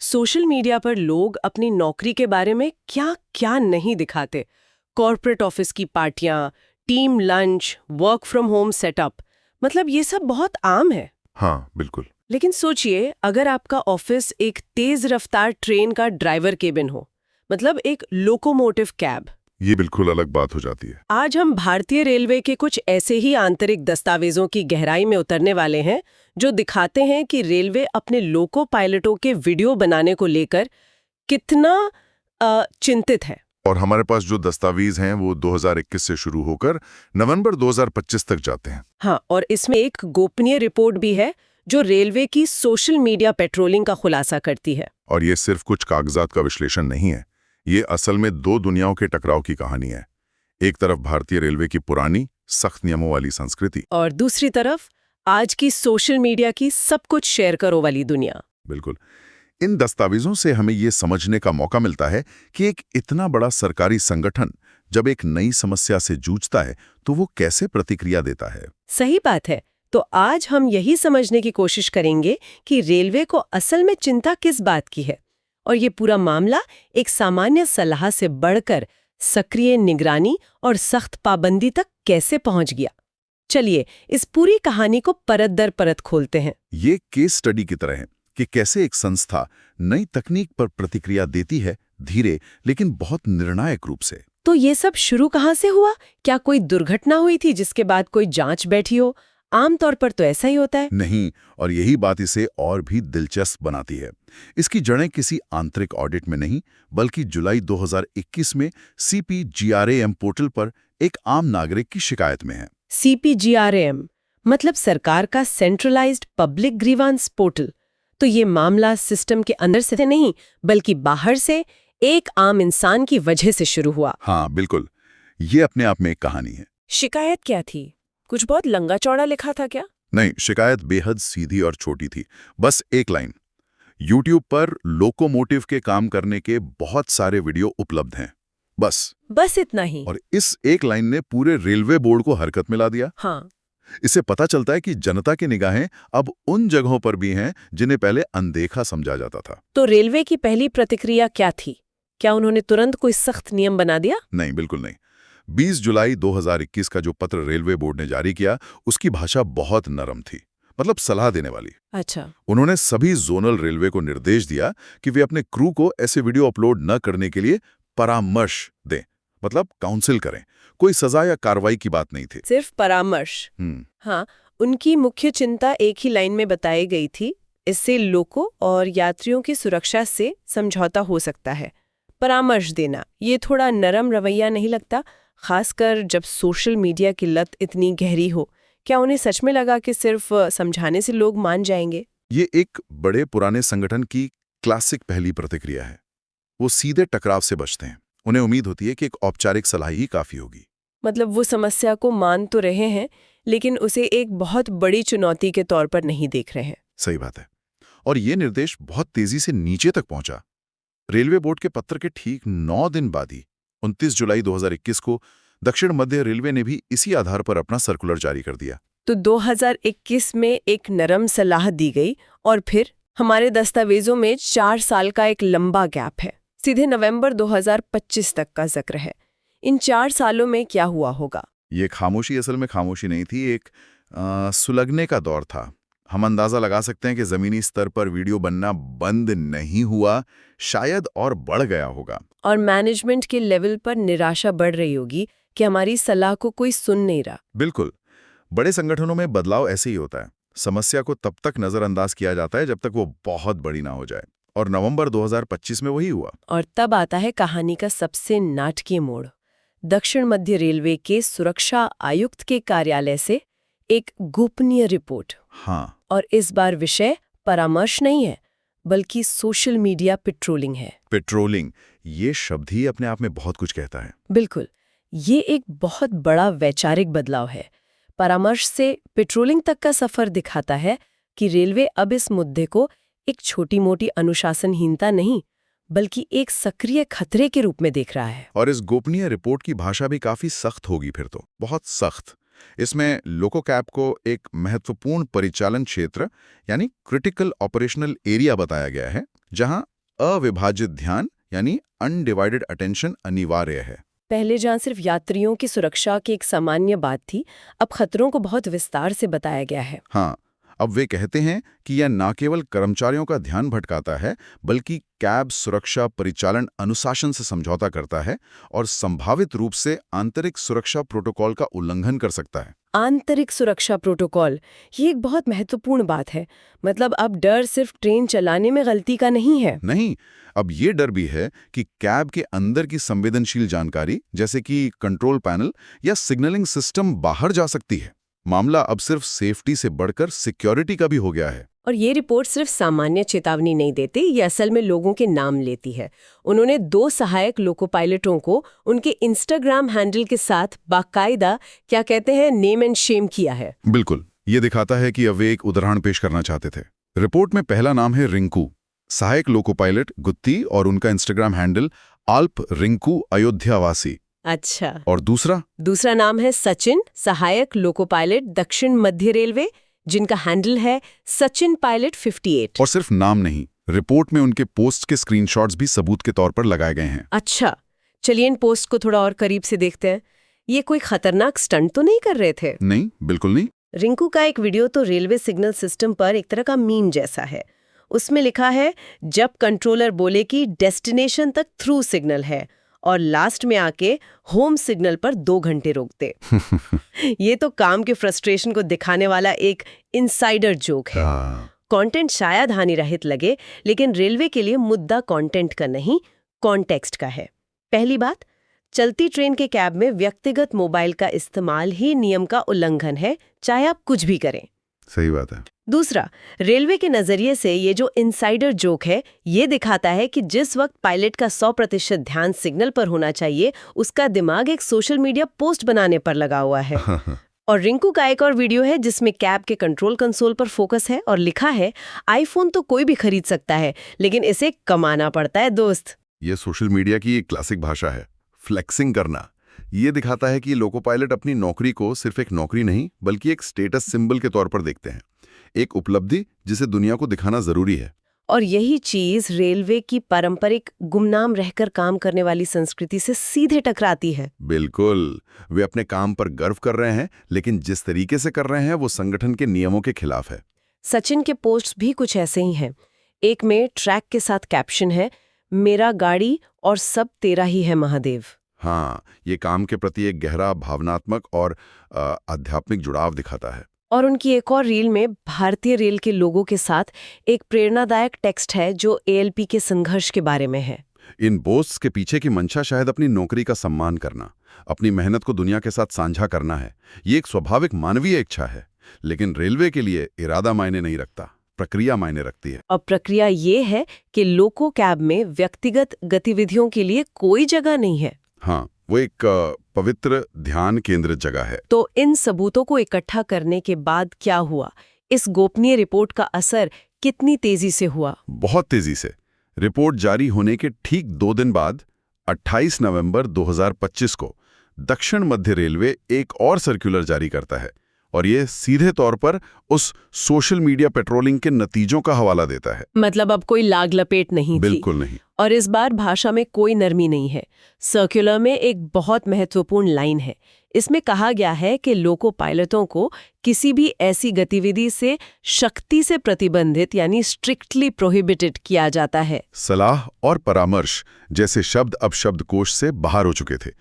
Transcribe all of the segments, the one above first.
Social media पर लोग अपनी नौकरी के बारे में क्या क्या नहीं दिखाते। कॉर्पोरेट ऑफिस की पार्टियां, team lunch, work from home setup, मतलब ये सब बहुत आम है। हाँ, बिल्कुल। लेकिन सोचिए, अगर आपका ऑफिस एक तेज रफ्तार ट्रेन का ड्राइवर केबिन हो, मतलब एक लोकोमोटिव कैब। ये बिल्कुल अलग बात हो जाती है। आज हम भारतीय रेलवे के कुछ ऐसे ही आंतरिक दस्तावेजों की गहराई में उतरने वाले हैं जो दिखाते हैं कि रेलवे अपने लोको पायलटों के वीडियो बनाने को लेकर कितना चिंतित है। और हमारे पास जो दस्तावेज हैं वो 2021 से शुरू होकर नवंबर 2025 तक जाते हैं। हाँ, और इसमें एक गोपनीय रिपोर्ट भी है जो रेलवे की सोशल मीडिया पेट्रोलिंग का खुलासा करती है। और ये सिर्फ कुछ कागजात का विश्लेषण नहीं है, ये असल में दो दुनियाओं के टकराव की कहानी है। एक तरफ भारतीय रेलवे की पुरानी सख्त नियमों वाली संस्कृति, और दूसरी तरफ आज की सोशल मीडिया की सब कुछ शेयर करो वाली दुनिया। बिल्कुल। इन दस्तावेजों से हमें ये समझने का मौका मिलता है कि एक इतना बड़ा सरकारी संगठन जब एक नई समस्या से जूझता है तो वो कैसे प्रतिक्रिया देता है। सही बात है। तो आज हम यही समझने की कोशिश करेंगे कि रेलवे को असल में चिंता किस बात की है, और ये पूरा मामला एक सामान्य सलाह से बढ़कर सक्रिय निगरानी और सख्त पाबंदी तक कैसे पहुंच गया। चलिए इस पूरी कहानी को परत दर परत खोलते हैं। ये केस स्टडी की तरह है कि कैसे एक संस्था नई तकनीक पर प्रतिक्रिया देती है, धीरे लेकिन बहुत निर्णायक रूप से। तो ये सब शुरू कहाँ से हुआ? क्या कोई दुर्घटना हुई थी जिसके बाद कोई जांच बैठी हो? आमतौर पर तो ऐसा ही होता है। नहीं, और यही बात इसे और भी दिलचस्प बनाती है। इसकी जड़ें किसी आंतरिक ऑडिट में नहीं, बल्कि जुलाई 2021 में CPGRAM पोर्टल पर एक आम नागरिक की शिकायत में है। CPGRAM मतलब सरकार का सेंट्रलाइज्ड पब्लिक ग्रीवांस पोर्टल। तो ये मामला सिस्टम के अंदर से नहीं, बल्कि बाहर से एक आम इंसान की वजह से शुरू हुआ। हाँ, बिल्कुल। ये अपने आप में एक कहानी है। शिकायत क्या थी? कुछ बहुत लंगा चौड़ा लिखा था क्या? नहीं, शिकायत बेहद सीधी और छोटी थी। बस एक लाइन, YouTube पर लोकोमोटिव के काम करने के बहुत सारे वीडियो उपलब्ध हैं। बस इतना ही। और इस एक लाइन ने पूरे रेलवे बोर्ड को हरकत में ला दिया। हाँ। इससे पता चलता है कि जनता की निगाहें अब उन जगहों पर भी हैं जिन्हें पहले अनदेखा समझा जाता था। तो रेलवे की पहली प्रतिक्रिया क्या थी? क्या उन्होंने तुरंत कोई सख्त नियम बना दिया? नहीं, बिल्कुल नहीं। 20 जुलाई 2021 का जो पत्र रेलवे बोर्ड ने जारी किया, उसकी भाषा बहुत नरम थी, मतलब सलाह देने वाली। अच्छा। उन्होंने सभी जोनल रेलवे को निर्देश दिया कि वे अपने क्रू को ऐसे वीडियो अपलोड न करने के लिए परामर्श दें, मतलब काउंसिल करें। कोई सजा या कार्रवाई की बात नहीं थी, सिर्फ परामर्श। हाँ, उनकी मुख्य चिंता एक ही लाइन में बताई गई थी, इससे लोगों और यात्रियों की सुरक्षा से समझौता हो सकता है। परामर्श देना, ये थोड़ा नरम रवैया नहीं लगता, खासकर जब सोशल मीडिया की लत इतनी गहरी हो। क्या उन्हें सच में लगा कि सिर्फ समझाने से लोग मान जाएंगे? ये एक बड़े पुराने संगठन की क्लासिक पहली प्रतिक्रिया है। वो सीधे टकराव से बचते हैं। उन्हें उम्मीद होती है कि एक औपचारिक सलाह ही काफी होगी। मतलब वो समस्या को मान तो रहे हैं, लेकिन उसे एक बहुत बड़ी चुनौती के तौर पर नहीं देख रहे हैं। सही बात है। और ये निर्देश बहुत तेजी से नीचे तक पहुंचा। रेलवे बोर्ड के पत्र के ठीक 9 दिन बाद ही 29 जुलाई 2021 को दक्षिण मध्य रेलवे ने भी इसी आधार पर अपना सर्कुलर जारी कर दिया। तो 2021 में एक नरम सलाह दी गई, और फिर हमारे दस्तावेजों में 4 साल का एक लंबा गैप है। सीधे नवंबर 2025 तक का जिक्र है। इन 4 सालों में क्या हुआ होगा? ये खामोशी असल में खामोशी नहीं थी, एक सुलगने का दौर था। हम अंदाजा लगा सकते हैं कि जमीनी स्तर पर वीडियो बनना बंद नहीं हुआ, शायद और बढ़ गया होगा। और मैनेजमेंट के लेवल पर निराशा बढ़ रही होगी कि हमारी सलाह को कोई सुन नहीं रहा। बिल्कुल। बड़े संगठनों में बदलाव ऐसे ही होता है। समस्या को तब तक नजरअंदाज किया जाता है जब तक वो बहुत बड़ी ना हो जाए। और नवंबर 2025 में वही हुआ। और तब आता है कहानी का सबसे नाटकीय मोड़। दक्षिण मध्य रेलवे के सुरक्षा आयुक्त के कार्यालय से एक गोपनीय रिपोर्ट। हाँ। और इस बार विषय परामर्श नहीं है, बल्कि सोशल मीडिया पेट्रोलिंग है। पेट्रोलिंग, ये शब्द ही अपने आप में बहुत कुछ कहता है। बिल्कुल, ये एक बहुत बड़ा वैचारिक बदलाव है। परामर्श से पेट्रोलिंग तक का सफर दिखाता है कि रेलवे अब इस मुद्दे को एक छोटी-मोटी अनुशासनहीनता नहीं, बल्कि एक सक्रिय खतरे के रूप में देख रहा है। और इस गोपनीय रिपोर्ट की भाषा भी काफी सख्त होगी फिर तो, बहुत सख्त। इसमें लोकोकैब को एक महत्वपूर्ण परिचालन क्षेत्र यानी क्रिटिकल ऑपरेशनल एरिया बताया गया है, जहां अविभाजित ध्यान यानी अनडिवाइडेड अटेंशन अनिवार्य है। पहले जहां सिर्फ यात्रियों की सुरक्षा की एक सामान्य बात थी, अब खतरों को बहुत विस्तार से बताया गया है। हाँ, अब वे कहते हैं कि यह न केवल कर्मचारियों का ध्यान भटकाता है, बल्कि कैब सुरक्षा परिचालन अनुशासन से समझौता करता है और संभावित रूप से आंतरिक सुरक्षा प्रोटोकॉल का उल्लंघन कर सकता है। आंतरिक सुरक्षा प्रोटोकॉल, ये एक बहुत महत्वपूर्ण बात है। मतलब अब डर सिर्फ ट्रेन चलाने में गलती का नहीं है। नहीं, अब ये डर भी है कि कैब के अंदर की संवेदनशील जानकारी जैसे कि कंट्रोल पैनल या सिग्नलिंग सिस्टम बाहर जा सकती है। मामला अब सिर्फ सेफ्टी से बढ़कर सिक्योरिटी का भी हो गया है। और ये रिपोर्ट सिर्फ सामान्य चेतावनी नहीं देती, ये असल में लोगों के नाम लेती है। उन्होंने 2 सहायक लोको पायलटों को उनके इंस्टाग्राम हैंडल के साथ बाकायदा क्या कहते हैं नेम एंड शेम किया है। बिल्कुल, ये दिखाता है कि अब वे एक उदाहरण पेश करना चाहते थे। रिपोर्ट में पहला नाम है रिंकू, सहायक लोको पायलट गुत्ती, और उनका इंस्टाग्राम हैंडल अल्प रिंकू अयोध्यावासी। अच्छा। और दूसरा नाम है सचिन, सहायक लोको पायलट दक्षिण मध्य रेलवे, जिनका हैंडल है सचिन पायलट 58। और सिर्फ नाम नहीं, रिपोर्ट में उनके पोस्ट के स्क्रीनशॉट्स भी सबूत के तौर पर लगाए गए हैं। अच्छा, चलिए इन पोस्ट को थोड़ा और करीब से देखते हैं। ये कोई खतरनाक स्टंट तो नहीं कर रहे थे? नहीं, बिल्कुल नहीं। रिंकू का एक वीडियो तो रेलवे सिग्नल सिस्टम पर एक तरह का मीम जैसा है। उसमें लिखा है, जब कंट्रोलर बोले कि डेस्टिनेशन तक थ्रू सिग्नल है, और लास्ट में आके होम सिग्नल पर 2 घंटे रोकते। ये तो काम के फ्रस्ट्रेशन को दिखाने वाला एक इनसाइडर जोक है। कंटेंट शायद हानि रहित लगे, लेकिन रेलवे के लिए मुद्दा कंटेंट का नहीं, कॉन्टेक्स्ट का है। पहली बात, चलती ट्रेन के कैब में व्यक्तिगत मोबाइल का इस्तेमाल ही नियम का उल्लंघन है, चाहे आप कुछ भी करें। सही बात है। दूसरा, रेलवे के नजरिए से ये जो इनसाइडर जोक है, ये दिखाता है कि जिस वक्त पायलट का 100% ध्यान सिग्नल पर होना चाहिए, उसका दिमाग एक सोशल मीडिया पोस्ट बनाने पर लगा हुआ है। और रिंकू का एक और वीडियो है जिसमें कैब के कंट्रोल कंसोल पर फोकस है और लिखा है, आईफोन तो कोई भी खरीद सकता है, लेकिन इसे कमाना पड़ता है दोस्त। ये सोशल मीडिया की एक क्लासिक भाषा है, फ्लेक्सिंग करना। ये दिखाता है कि लोको पायलट अपनी नौकरी को सिर्फ एक नौकरी नहीं, बल्कि एक स्टेटस सिंबल के तौर पर देखते हैं, एक उपलब्धि जिसे दुनिया को दिखाना जरूरी है। और यही चीज रेलवे की पारंपरिक गुमनाम रहकर काम करने वाली संस्कृति से सीधे टकराती है। बिल्कुल, वे अपने काम पर गर्व कर रहे हैं, लेकिन जिस तरीके से कर रहे हैं वो संगठन के नियमों के खिलाफ है। सचिन के पोस्ट्स भी कुछ ऐसे ही हैं। एक में ट्रैक के साथ कैप्शन है, मेरा गाड़ी और सब तेरा ही है महादेव। हाँ, ये काम के प्रति एक गहरा भावनात्मक और आध्यात्मिक जुड़ाव दिखाता है। और उनकी एक और रील में भारतीय रेल के लोगों के साथ एक प्रेरणादायक टेक्स्ट है जो एएलपी के संघर्ष के बारे में है। इन पोस्ट्स के पीछे की मंशा शायद अपनी नौकरी का सम्मान करना, अपनी मेहनत को दुनिया के साथ साझा करना है। ये एक स्वाभाविक मानवीय इच्छा है, लेकिन रेलवे के लिए इरादा मायने नहीं रखता, प्रक्रिया मायने रखती है। और प्रक्रिया ये है कि लोको कैब में व्यक्तिगत गतिविधियों के लिए कोई जगह नहीं है। हाँ, वो एक पवित्र ध्यान केंद्रित जगह है। तो इन सबूतों को इकट्ठा करने के बाद क्या हुआ? इस गोपनीय रिपोर्ट का असर कितनी तेजी से हुआ? बहुत तेजी से। रिपोर्ट जारी होने के ठीक 2 दिन बाद 28 नवंबर 2025 को दक्षिण मध्य रेलवे एक और सर्कुलर जारी करता है, और ये सीधे तौर पर उस सोशल मीडिया पेट्रोलिंग के नतीजों का हवाला देता है। मतलब अब कोई लाग लपेट नहीं थी। बिल्कुल नहीं। और इस बार भाषा में कोई नरमी नहीं है। सर्कुलर में एक बहुत महत्वपूर्ण लाइन है। इसमें कहा गया है कि लोको पायलटों को किसी भी ऐसी गतिविधि से शक्ति से प्रतिबंधित यानी स्ट्रिक्टली प्रोहिबिटेड किया जाता है। सलाह और परामर्श जैसे शब्द अब शब्दकोश से बाहर हो चुके थे।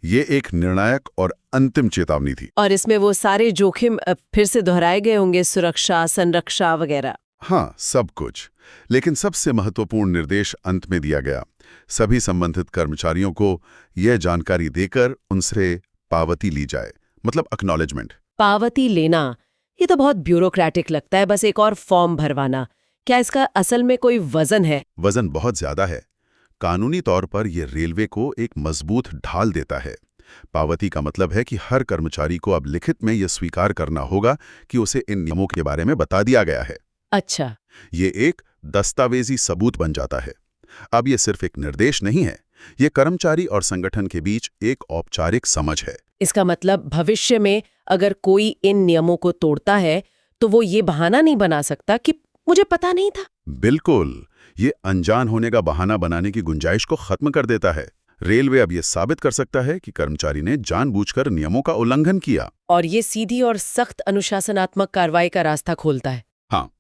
ये एक निर्णायक और अंतिम चेतावनी थी। और इसमें वो सारे जोखिम फिर से दोहराए गए होंगे, सुरक्षा, संरक्षा वगैरह। हाँ, सब कुछ। लेकिन सबसे महत्वपूर्ण निर्देश अंत में दिया गया। सभी संबंधित कर्मचारियों को यह जानकारी देकर उनसे पावती ली जाए, मतलब एक्नॉलेजमेंट। पावती लेना, ये तो बहुत ब्यूरोक्रेटिक लगता है, बस एक और फॉर्म भरवाना। क्या इसका असल में कोई वजन है? वजन बहुत ज्यादा है। कानूनी तौर पर यह रेलवे को एक मजबूत ढाल देता है। पावती का मतलब है कि हर कर्मचारी को अब लिखित में यह स्वीकार करना होगा कि उसे इन नियमों के बारे में बता दिया गया है। अच्छा, ये एक दस्तावेजी सबूत बन जाता है। अब ये सिर्फ एक निर्देश नहीं है, ये कर्मचारी और संगठन के बीच एक औपचारिक समझ है। इसका मतलब भविष्य में अगर कोई इन नियमों को तोड़ता है तो वो ये बहाना नहीं बना सकता कि मुझे पता नहीं था। बिल्कुल, ये अनजान होने का बहाना बनाने की गुंजाइश को खत्म कर देता है। रेलवे अब ये साबित कर सकता है कि कर्मचारी ने जानबूझकर नियमों का उल्लंघन किया। और ये सीधी और सख्त अनुशासनात्मक कार्रवाई का रास्ता खोलता है। हाँ,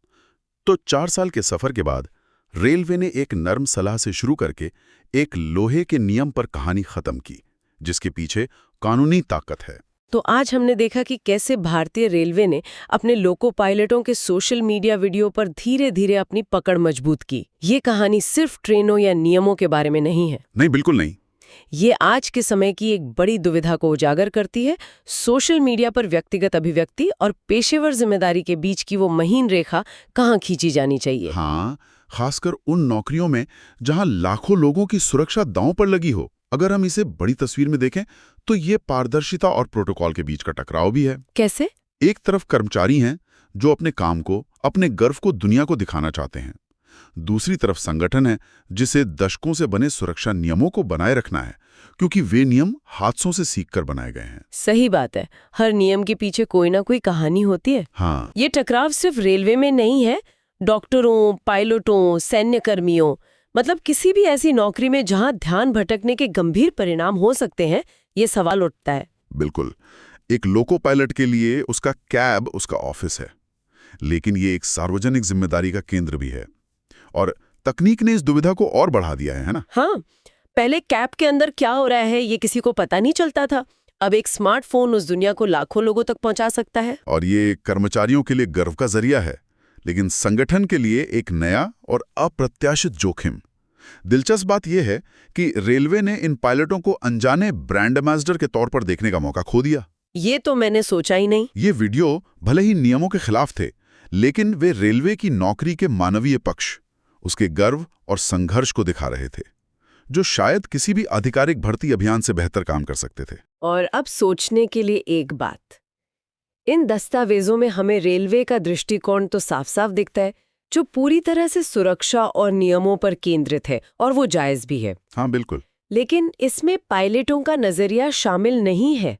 तो 4 साल के सफर के बाद रेलवे ने एक नर्म सलाह से शुरू करके एक लोहे के नियम पर कहानी खत्म की, जिसके पीछे कानूनी ताकत है। तो आज हमने देखा कि कैसे भारतीय रेलवे ने अपने लोको पायलटों के सोशल मीडिया वीडियो पर धीरे धीरे अपनी पकड़ मजबूत की। ये कहानी सिर्फ ट्रेनों या नियमों के बारे में नहीं है। नहीं, बिल्कुल नहीं। ये आज के समय की एक बड़ी दुविधा को उजागर करती है। सोशल मीडिया पर व्यक्तिगत अभिव्यक्ति और पेशेवर जिम्मेदारी के बीच की वो महीन रेखा कहाँ खींची जानी चाहिए। हाँ, खासकर उन नौकरियों में जहां लाखों लोगों की सुरक्षा दांव पर लगी हो। अगर हम इसे बड़ी तस्वीर में देखें तो ये पारदर्शिता और प्रोटोकॉल के बीच का टकराव भी है। कैसे? एक तरफ कर्मचारी हैं जो अपने काम को, अपने गर्व को दुनिया को दिखाना चाहते हैं। दूसरी तरफ संगठन है जिसे दशकों से बने सुरक्षा नियमों को बनाए रखना है, क्योंकि वे नियम हादसों से सीखकर बनाए गए हैं। सही बात है। हर नियम के पीछे कोई ना कोई कहानी होती है। हाँ, ये टकराव सिर्फ रेलवे में नहीं है, डॉक्टरों, पायलटों, सैन्य कर्मियों, मतलब किसी भी ऐसी नौकरी में जहां ध्यान भटकने के गंभीर परिणाम हो सकते हैं, ये सवाल उठता है। बिल्कुल। एक लोको पायलट के लिए उसका कैब उसका ऑफिस है, लेकिन ये एक सार्वजनिक जिम्मेदारी का केंद्र भी है। और तकनीक ने इस दुविधा को और बढ़ा दिया है ना? हाँ, पहले कैब के अंदर क्या हो रहा है ये किसी को पता नहीं चलता था। अब एक स्मार्टफोन उस दुनिया को लाखों लोगों तक पहुंचा सकता है। और ये कर्मचारियों के लिए गर्व का जरिया है, लेकिन संगठन के लिए एक नया और अप्रत्याशित जोखिम। दिलचस्प बात यह है कि रेलवे ने इन पायलटों को अनजाने ब्रांड एम्बेसडर के तौर पर देखने का मौका खो दिया। ये तो मैंने सोचा ही नहीं। ये वीडियो भले ही नियमों के खिलाफ थे, लेकिन वे रेलवे की नौकरी के मानवीय पक्ष, उसके गर्व और संघर्ष को दिखा रहे थे, जो शायद किसी भी आधिकारिक भर्ती अभियान से बेहतर काम कर सकते थे। और अब सोचने के लिए एक बात, इन दस्तावेजों में हमें रेलवे का दृष्टिकोण तो साफ साफ दिखता है, जो पूरी तरह से सुरक्षा और नियमों पर केंद्रित है, और वो जायज भी है। हाँ, बिल्कुल। लेकिन इसमें पायलटों का नजरिया शामिल नहीं है।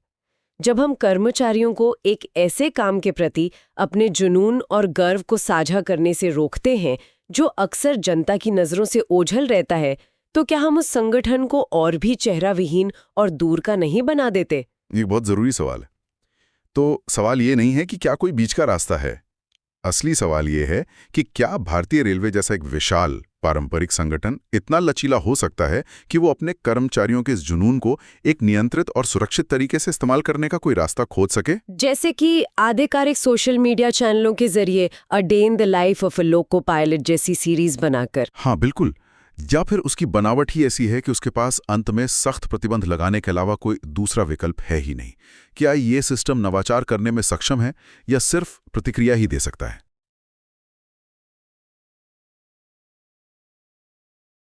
जब हम कर्मचारियों को एक ऐसे काम के प्रति अपने जुनून और गर्व को साझा करने से रोकते हैं जो अक्सर जनता की नजरों से ओझल रहता है, तो क्या हम उस संगठन को और भी चेहरा विहीन और दूर का नहीं बना देते? ये बहुत जरूरी सवाल है। तो सवाल ये नहीं है कि क्या कोई बीच का रास्ता है। असली सवाल ये है कि क्या भारतीय रेलवे जैसा एक विशाल पारंपरिक संगठन इतना लचीला हो सकता है कि वो अपने कर्मचारियों के इस जुनून को एक नियंत्रित और सुरक्षित तरीके से इस्तेमाल करने का कोई रास्ता खोज सके? जैसे कि आधिकारिक सोशल मीडिया चैनलों के जरिए a day in the life of a loco pilot जैसी सीरीज बनाकर। हाँ, बिल्कुल। या फिर उसकी बनावट ही ऐसी है कि उसके पास अंत में सख्त प्रतिबंध लगाने के अलावा कोई दूसरा विकल्प है ही नहीं। क्या ये सिस्टम नवाचार करने में सक्षम है या सिर्फ प्रतिक्रिया ही दे सकता है?